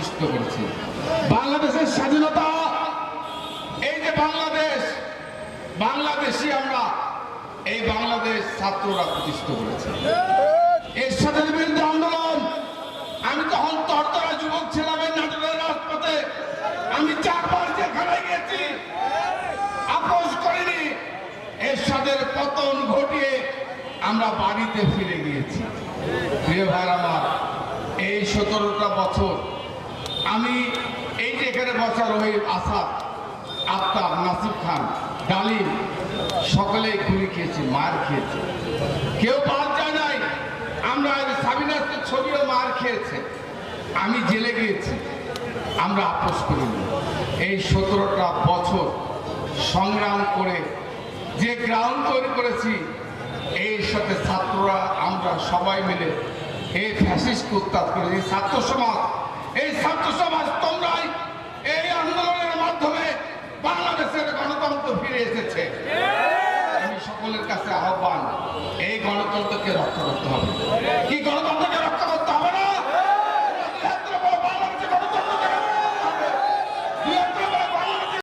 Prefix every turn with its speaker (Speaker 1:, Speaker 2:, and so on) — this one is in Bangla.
Speaker 1: প্রতিষ্ঠিত করেছি। বাংলাদেশের স্বাধীনতা, এই যে বাংলাদেশি আমরা, এই বাংলাদেশ ছাত্ররা প্রতিষ্ঠিত করেছে। এরশাদের বিরুদ্ধে আন্দোলন, আমি তখন তরতরা যুবক ছিলাম এই নাটোরের রাজপথে, আমি 4 বার জেলখানায় গেছি, আপোষ করিনি। এরশাদের পতন ঘটিয়ে আমরা বাড়িতে ফিরে গিয়েছি। প্রিয় ভাই আমার, এই 17টা বছর আমি এই যে এখানে বসা রহিম, আসাদ, আফতাব, নাসিব খান, ডালিম সকলেই গুলি খেয়েছি, মার খেয়েছি, কেউ বাদ যায় নাই। আমরা সাবিনার ছবিও মার খেয়েছে, আমি জেলে গিয়েছি, আমরা আপোষ করিনি। এই 17টা বছর সংগ্রাম করে যে গ্রাউন্ড তৈরি করেছি, এর সাথে ছাত্ররা আমরা সবাই মিলে এই ফ্যাসিস্টকে উৎখাত করেছি। ছাত্র সমাজ তোমরাই এই আন্দোলনের মাধ্যমে বাংলাদেশের গণতন্ত্র ফিরে এসেছে। আমি সকলের কাছে আহ্বান, এই গণতন্ত্রকে রক্ষা করতে হবে। কি